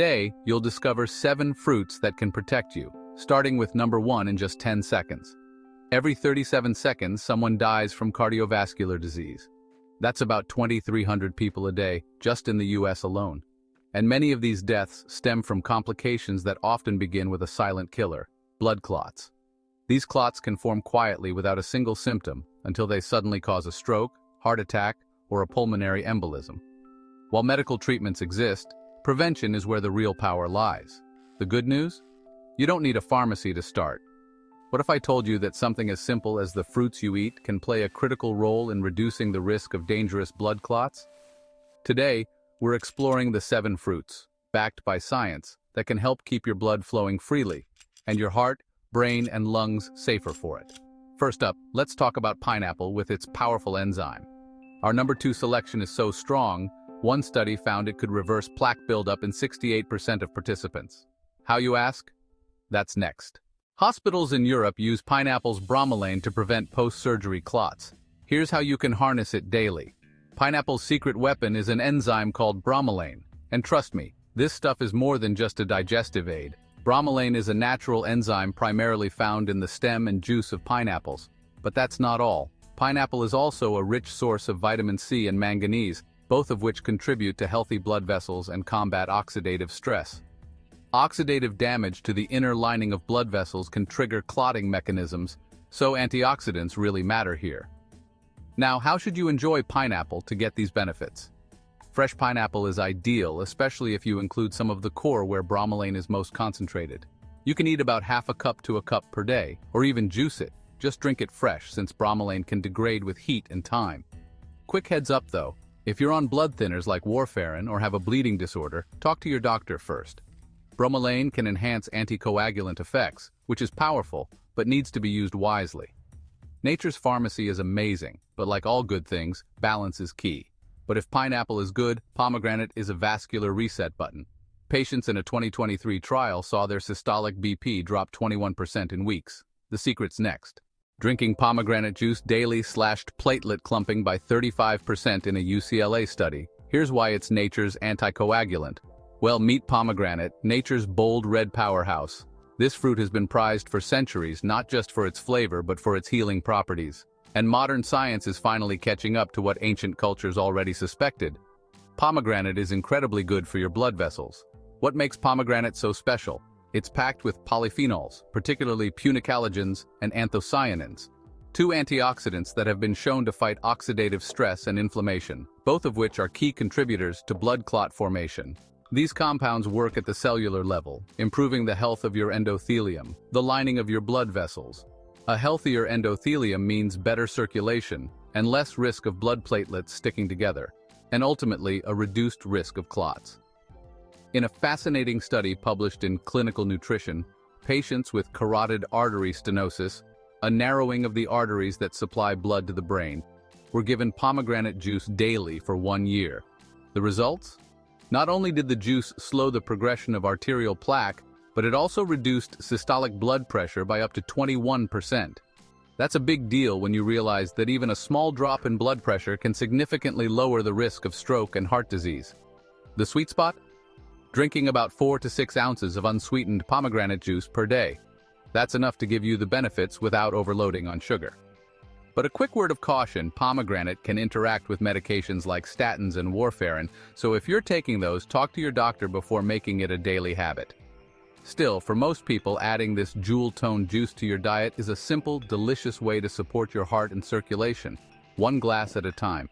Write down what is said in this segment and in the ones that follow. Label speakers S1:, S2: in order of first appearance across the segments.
S1: Today, you'll discover 7 fruits that can protect you, starting with number 1 in just 10 seconds. Every 37 seconds, someone dies from cardiovascular disease. That's about 2,300 people a day, just in the US alone. And many of these deaths stem from complications that often begin with a silent killer: blood clots. These clots can form quietly without a single symptom until they suddenly cause a stroke, heart attack, or a pulmonary embolism. While medical treatments exist, prevention is where the real power lies. The good news? You don't need a pharmacy to start. What if I told you that something as simple as the fruits you eat can play a critical role in reducing the risk of dangerous blood clots? Today, we're exploring the 7 fruits, backed by science, that can help keep your blood flowing freely, and your heart, brain, and lungs safer for it. First up, let's talk about pineapple with its powerful enzyme. Our number 2 selection is so strong, one study found it could reverse plaque buildup in 68% of participants. How, you ask? That's next. Hospitals in Europe use pineapple's bromelain to prevent post-surgery clots. Here's how you can harness it daily. Pineapple's secret weapon is an enzyme called bromelain. And trust me, this stuff is more than just a digestive aid. Bromelain is a natural enzyme primarily found in the stem and juice of pineapples. But that's not all. Pineapple is also a rich source of vitamin C and manganese, both of which contribute to healthy blood vessels and combat oxidative stress. Oxidative damage to the inner lining of blood vessels can trigger clotting mechanisms, so antioxidants really matter here. Now, how should you enjoy pineapple to get these benefits? Fresh pineapple is ideal, especially if you include some of the core where bromelain is most concentrated. You can eat about half a cup to a cup per day, or even juice it. Just drink it fresh, since bromelain can degrade with heat and time. Quick heads up though, if you're on blood thinners like warfarin or have a bleeding disorder, talk to your doctor first. Bromelain can enhance anticoagulant effects, which is powerful, but needs to be used wisely. Nature's pharmacy is amazing, but like all good things, balance is key. But if pineapple is good, pomegranate is a vascular reset button. Patients in a 2023 trial saw their systolic BP drop 21% in weeks. The secret's next. Drinking pomegranate juice daily slashed platelet clumping by 35% in a UCLA study. Here's why it's nature's anticoagulant. Well, meet pomegranate, nature's bold red powerhouse. This fruit has been prized for centuries, not just for its flavor, but for its healing properties. And modern science is finally catching up to what ancient cultures already suspected. Pomegranate is incredibly good for your blood vessels. What makes pomegranate so special? It's packed with polyphenols, particularly punicalagins and anthocyanins, 2 antioxidants that have been shown to fight oxidative stress and inflammation, both of which are key contributors to blood clot formation. These compounds work at the cellular level, improving the health of your endothelium, the lining of your blood vessels. A healthier endothelium means better circulation and less risk of blood platelets sticking together, and ultimately a reduced risk of clots. In a fascinating study published in Clinical Nutrition, patients with carotid artery stenosis, a narrowing of the arteries that supply blood to the brain, were given pomegranate juice daily for 1 year. The results? Not only did the juice slow the progression of arterial plaque, but it also reduced systolic blood pressure by up to 21%. That's a big deal when you realize that even a small drop in blood pressure can significantly lower the risk of stroke and heart disease. The sweet spot? Drinking about 4 to 6 ounces of unsweetened pomegranate juice per day. That's enough to give you the benefits without overloading on sugar. But a quick word of caution, pomegranate can interact with medications like statins and warfarin, so if you're taking those, talk to your doctor before making it a daily habit. Still, for most people, adding this jewel-toned juice to your diet is a simple, delicious way to support your heart and circulation, 1 glass at a time.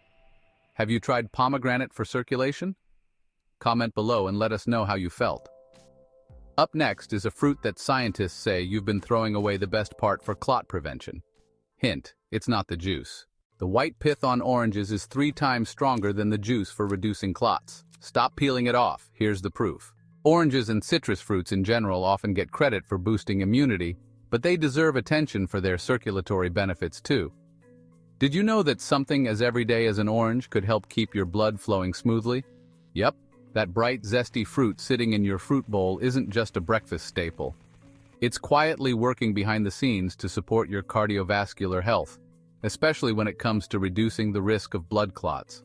S1: Have you tried pomegranate for circulation? Comment below and let us know how you felt. Up next is a fruit that scientists say you've been throwing away the best part for clot prevention. Hint, it's not the juice. The white pith on oranges is 3 times stronger than the juice for reducing clots. Stop peeling it off, here's the proof. Oranges and citrus fruits in general often get credit for boosting immunity, but they deserve attention for their circulatory benefits too. Did you know that something as everyday as an orange could help keep your blood flowing smoothly? Yep, that bright, zesty fruit sitting in your fruit bowl isn't just a breakfast staple. It's quietly working behind the scenes to support your cardiovascular health, especially when it comes to reducing the risk of blood clots.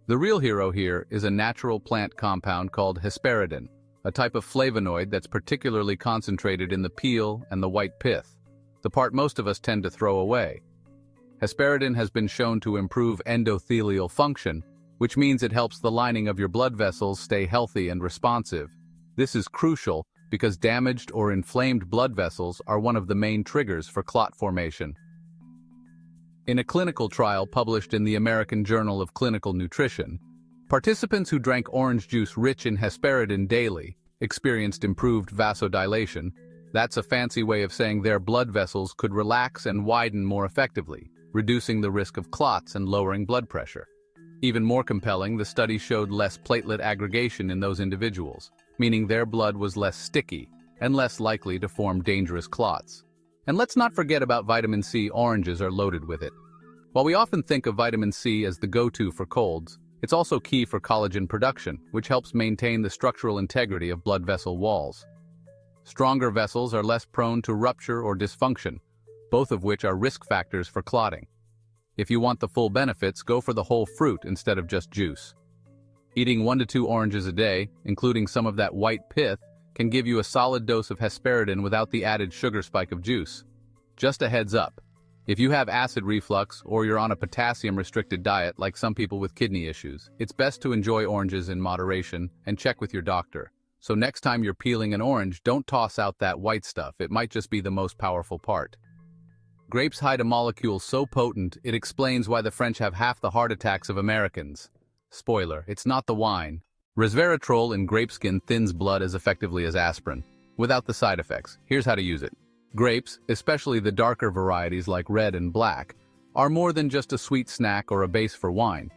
S1: The real hero here is a natural plant compound called Hesperidin, a type of flavonoid that's particularly concentrated in the peel and the white pith, the part most of us tend to throw away. Hesperidin has been shown to improve endothelial function, which means it helps the lining of your blood vessels stay healthy and responsive. This is crucial because damaged or inflamed blood vessels are one of the main triggers for clot formation. In a clinical trial published in the American Journal of Clinical Nutrition, participants who drank orange juice rich in hesperidin daily experienced improved vasodilation. That's a fancy way of saying their blood vessels could relax and widen more effectively, reducing the risk of clots and lowering blood pressure. Even more compelling, the study showed less platelet aggregation in those individuals, meaning their blood was less sticky and less likely to form dangerous clots. And let's not forget about vitamin C. Oranges are loaded with it. While we often think of vitamin C as the go-to for colds, it's also key for collagen production, which helps maintain the structural integrity of blood vessel walls. Stronger vessels are less prone to rupture or dysfunction, both of which are risk factors for clotting. If you want the full benefits, go for the whole fruit instead of just juice. Eating 1 to 2 oranges a day, including some of that white pith, can give you a solid dose of hesperidin without the added sugar spike of juice. Just a heads up, if you have acid reflux or you're on a potassium-restricted diet like some people with kidney issues, it's best to enjoy oranges in moderation and check with your doctor. So next time you're peeling an orange, don't toss out that white stuff. It might just be the most powerful part. Grapes hide a molecule so potent, it explains why the French have half the heart attacks of Americans. Spoiler, it's not the wine. Resveratrol in grape skin thins blood as effectively as aspirin, without the side effects. Here's how to use it. Grapes, especially the darker varieties like red and black, are more than just a sweet snack or a base for wine.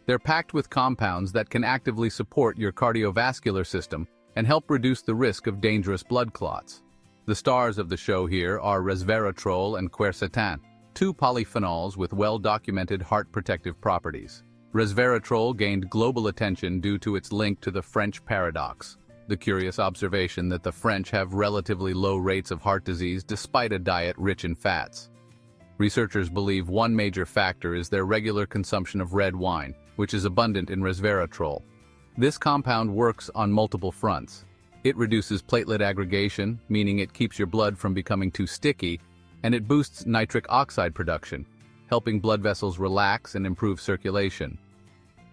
S1: They're packed with compounds that can actively support your cardiovascular system and help reduce the risk of dangerous blood clots. The stars of the show here are resveratrol and quercetin, 2 polyphenols with well-documented heart protective properties. Resveratrol gained global attention due to its link to the French paradox, the curious observation that the French have relatively low rates of heart disease despite a diet rich in fats. Researchers believe one major factor is their regular consumption of red wine, which is abundant in resveratrol. This compound works on multiple fronts. It reduces platelet aggregation, meaning it keeps your blood from becoming too sticky, and it boosts nitric oxide production, helping blood vessels relax and improve circulation.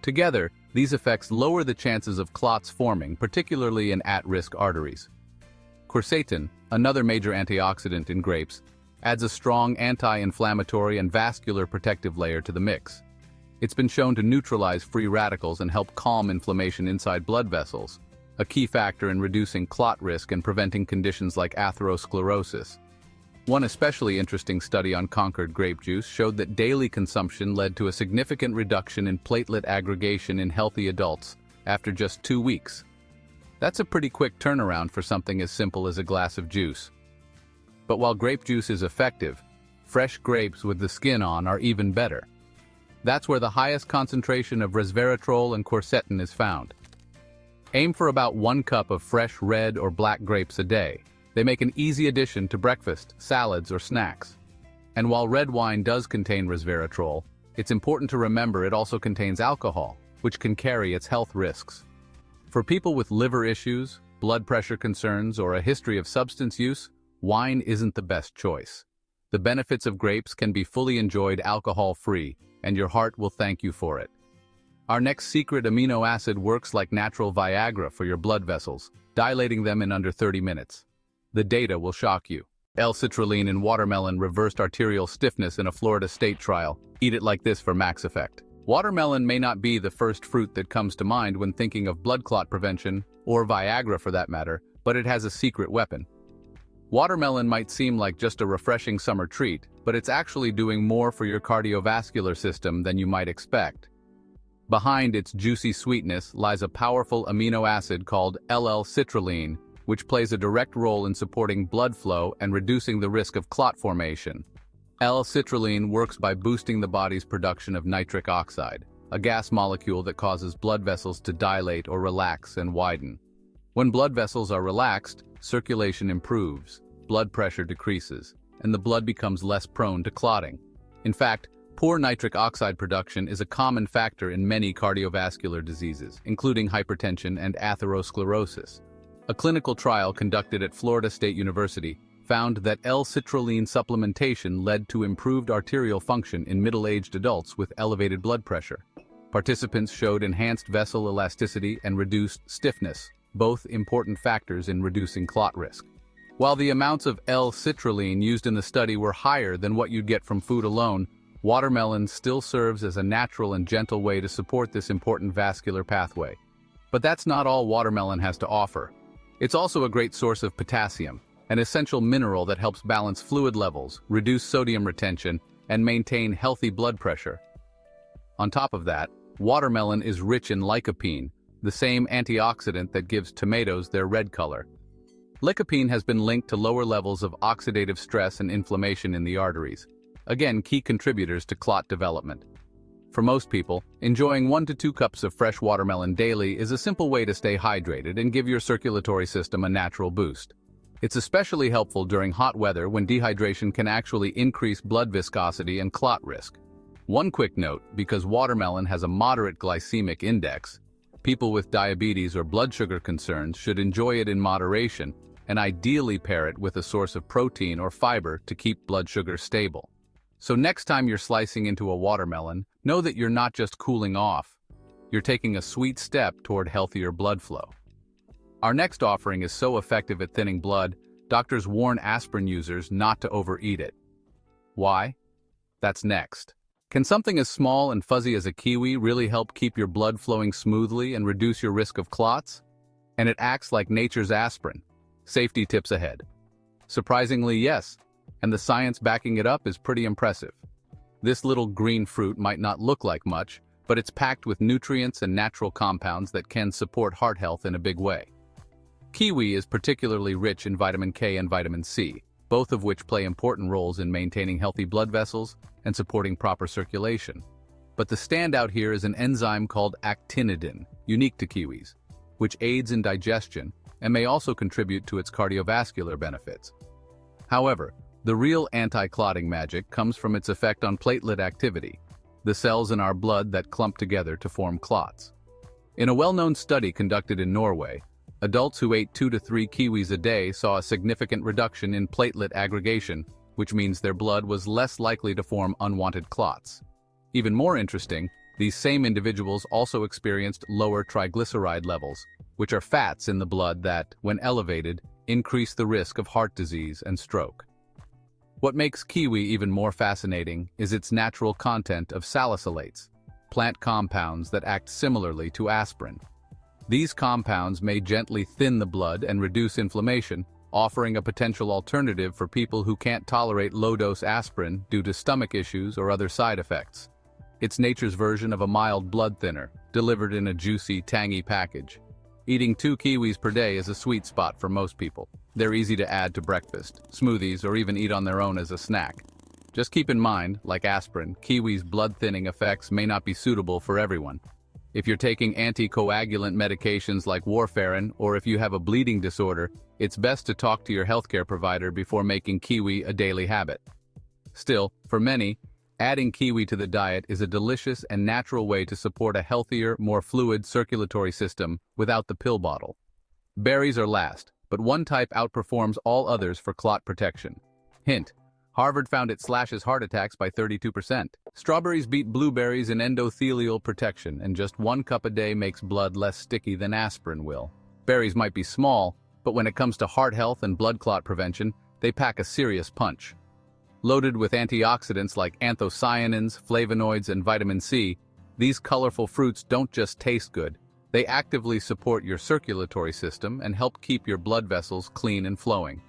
S1: Together, these effects lower the chances of clots forming, particularly in at-risk arteries. Quercetin, another major antioxidant in grapes, adds a strong anti-inflammatory and vascular protective layer to the mix. It's been shown to neutralize free radicals and help calm inflammation inside blood vessels, a key factor in reducing clot risk and preventing conditions like atherosclerosis. One especially interesting study on Concord grape juice showed that daily consumption led to a significant reduction in platelet aggregation in healthy adults after just 2 weeks. That's a pretty quick turnaround for something as simple as a glass of juice. But while grape juice is effective, fresh grapes with the skin on are even better. That's where the highest concentration of resveratrol and quercetin is found. Aim for about 1 cup of fresh red or black grapes a day. They make an easy addition to breakfast, salads, or snacks. And while red wine does contain resveratrol, it's important to remember it also contains alcohol, which can carry its health risks. For people with liver issues, blood pressure concerns, or a history of substance use, wine isn't the best choice. The benefits of grapes can be fully enjoyed alcohol-free, and your heart will thank you for it. Our next secret amino acid works like natural Viagra for your blood vessels, dilating them in under 30 minutes. The data will shock you. L-Citrulline in watermelon reversed arterial stiffness in a Florida state trial. Eat it like this for max effect. Watermelon may not be the first fruit that comes to mind when thinking of blood clot prevention, or Viagra for that matter, but it has a secret weapon. Watermelon might seem like just a refreshing summer treat, but it's actually doing more for your cardiovascular system than you might expect. Behind its juicy sweetness lies a powerful amino acid called L-Citrulline, which plays a direct role in supporting blood flow and reducing the risk of clot formation. L-Citrulline works by boosting the body's production of nitric oxide, a gas molecule that causes blood vessels to dilate or relax and widen. When blood vessels are relaxed, circulation improves, blood pressure decreases, and the blood becomes less prone to clotting. In fact, poor nitric oxide production is a common factor in many cardiovascular diseases, including hypertension and atherosclerosis. A clinical trial conducted at Florida State University found that L-Citrulline supplementation led to improved arterial function in middle-aged adults with elevated blood pressure. Participants showed enhanced vessel elasticity and reduced stiffness, both important factors in reducing clot risk. While the amounts of L-Citrulline used in the study were higher than what you'd get from food alone, watermelon still serves as a natural and gentle way to support this important vascular pathway. But that's not all watermelon has to offer. It's also a great source of potassium, an essential mineral that helps balance fluid levels, reduce sodium retention, and maintain healthy blood pressure. On top of that, watermelon is rich in lycopene, the same antioxidant that gives tomatoes their red color. Lycopene has been linked to lower levels of oxidative stress and inflammation in the arteries, again key contributors to clot development. For most people, enjoying 1 to 2 cups of fresh watermelon daily is a simple way to stay hydrated and give your circulatory system a natural boost. It's especially helpful during hot weather when dehydration can actually increase blood viscosity and clot risk. One quick note, because watermelon has a moderate glycemic index, people with diabetes or blood sugar concerns should enjoy it in moderation and ideally pair it with a source of protein or fiber to keep blood sugar stable. So next time you're slicing into a watermelon, know that you're not just cooling off, you're taking a sweet step toward healthier blood flow. Our next offering is so effective at thinning blood, doctors warn aspirin users not to overeat it. Why? That's next. Can something as small and fuzzy as a kiwi really help keep your blood flowing smoothly and reduce your risk of clots? And it acts like nature's aspirin. Safety tips ahead. Surprisingly, yes, and the science backing it up is pretty impressive. This little green fruit might not look like much, but it's packed with nutrients and natural compounds that can support heart health in a big way. Kiwi is particularly rich in vitamin K and vitamin C, both of which play important roles in maintaining healthy blood vessels and supporting proper circulation. But the standout here is an enzyme called actinidin, unique to kiwis, which aids in digestion and may also contribute to its cardiovascular benefits. However, the real anti-clotting magic comes from its effect on platelet activity, the cells in our blood that clump together to form clots. In a well-known study conducted in Norway, adults who ate 2 to 3 kiwis a day saw a significant reduction in platelet aggregation, which means their blood was less likely to form unwanted clots. Even more interesting, these same individuals also experienced lower triglyceride levels, which are fats in the blood that, when elevated, increase the risk of heart disease and stroke. What makes kiwi even more fascinating is its natural content of salicylates, plant compounds that act similarly to aspirin. These compounds may gently thin the blood and reduce inflammation, offering a potential alternative for people who can't tolerate low-dose aspirin due to stomach issues or other side effects. It's nature's version of a mild blood thinner, delivered in a juicy, tangy package. Eating 2 kiwis per day is a sweet spot for most people. They're easy to add to breakfast, smoothies, or even eat on their own as a snack. Just keep in mind, like aspirin, kiwi's blood-thinning effects may not be suitable for everyone. If you're taking anticoagulant medications like warfarin, or if you have a bleeding disorder, it's best to talk to your healthcare provider before making kiwi a daily habit. Still, for many, adding kiwi to the diet is a delicious and natural way to support a healthier, more fluid circulatory system without the pill bottle. Berries are last, but one type outperforms all others for clot protection. Hint: Harvard found it slashes heart attacks by 32%. Strawberries beat blueberries in endothelial protection, and just 1 cup a day makes blood less sticky than aspirin will. Berries might be small, but when it comes to heart health and blood clot prevention, they pack a serious punch. Loaded with antioxidants like anthocyanins, flavonoids, and vitamin C, these colorful fruits don't just taste good, they actively support your circulatory system and help keep your blood vessels clean and flowing.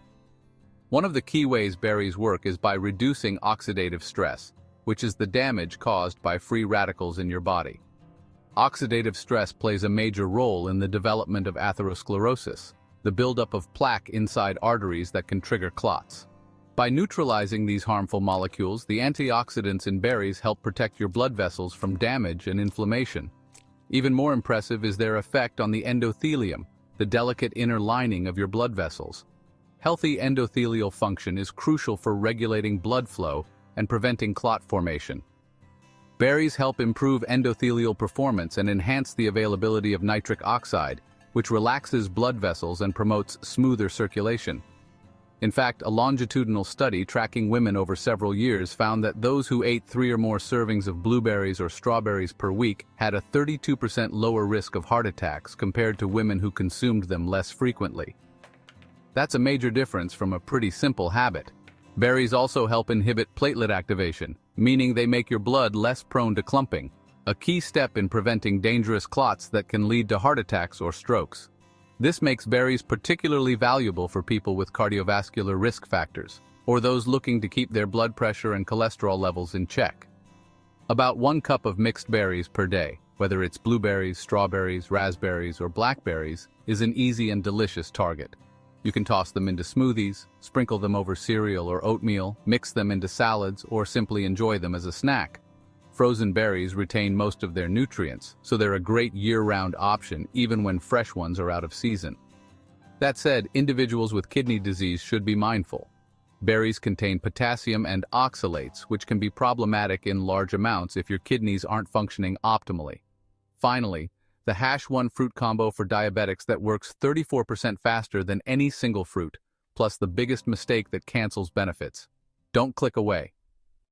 S1: One of the key ways berries work is by reducing oxidative stress, which is the damage caused by free radicals in your body. Oxidative stress plays a major role in the development of atherosclerosis, the buildup of plaque inside arteries that can trigger clots. By neutralizing these harmful molecules, the antioxidants in berries help protect your blood vessels from damage and inflammation. Even more impressive is their effect on the endothelium, the delicate inner lining of your blood vessels. Healthy endothelial function is crucial for regulating blood flow and preventing clot formation. Berries help improve endothelial performance and enhance the availability of nitric oxide, which relaxes blood vessels and promotes smoother circulation. In fact, a longitudinal study tracking women over several years found that those who ate 3 or more servings of blueberries or strawberries per week had a 32% lower risk of heart attacks compared to women who consumed them less frequently. That's a major difference from a pretty simple habit. Berries also help inhibit platelet activation, meaning they make your blood less prone to clumping, a key step in preventing dangerous clots that can lead to heart attacks or strokes. This makes berries particularly valuable for people with cardiovascular risk factors, or those looking to keep their blood pressure and cholesterol levels in check. About 1 cup of mixed berries per day, whether it's blueberries, strawberries, raspberries, or blackberries, is an easy and delicious target. You can toss them into smoothies, sprinkle them over cereal or oatmeal, mix them into salads, or simply enjoy them as a snack. Frozen berries retain most of their nutrients, so they're a great year-round option even when fresh ones are out of season. That said, individuals with kidney disease should be mindful. Berries contain potassium and oxalates, which can be problematic in large amounts if your kidneys aren't functioning optimally. Finally, the #1 fruit combo for diabetics that works 34% faster than any single fruit, plus the biggest mistake that cancels benefits. Don't click away.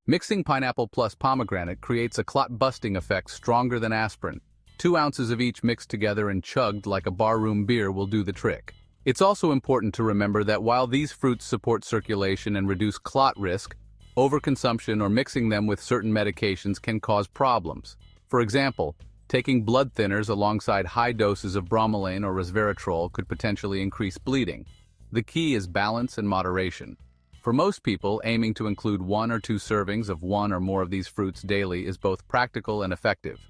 S1: Mixing pineapple plus pomegranate creates a clot-busting effect stronger than aspirin. 2 ounces of each mixed together and chugged like a barroom beer will do the trick. It's also important to remember that while these fruits support circulation and reduce clot risk, overconsumption or mixing them with certain medications can cause problems. For example, taking blood thinners alongside high doses of Bromelain or resveratrol could potentially increase bleeding. The key is balance and moderation. For most people, aiming to include 1 or 2 servings of 1 or more of these fruits daily is both practical and effective.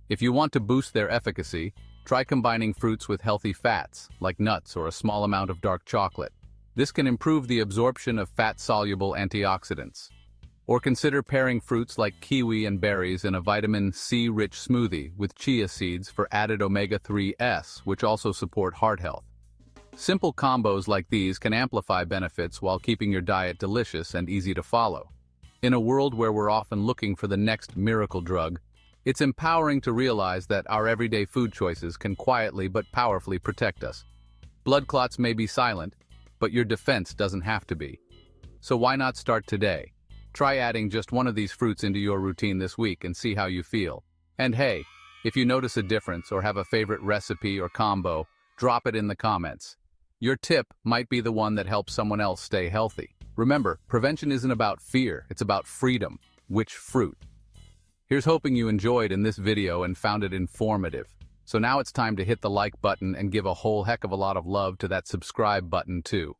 S1: If you want to boost their efficacy, try combining fruits with healthy fats, like nuts or a small amount of dark chocolate. This can improve the absorption of fat-soluble antioxidants. Or consider pairing fruits like kiwi and berries in a vitamin C-rich smoothie with chia seeds for added omega-3s, which also support heart health. Simple combos like these can amplify benefits while keeping your diet delicious and easy to follow. In a world where we're often looking for the next miracle drug, it's empowering to realize that our everyday food choices can quietly but powerfully protect us. Blood clots may be silent, but your defense doesn't have to be. So why not start today? Try adding just 1 of these fruits into your routine this week and see how you feel. And hey, if you notice a difference or have a favorite recipe or combo, drop it in the comments. Your tip might be the one that helps someone else stay healthy. Remember, prevention isn't about fear, it's about freedom. Which fruit? Here's hoping you enjoyed in this video and found it informative. So now it's time to hit the like button and give a whole heck of a lot of love to that subscribe button too.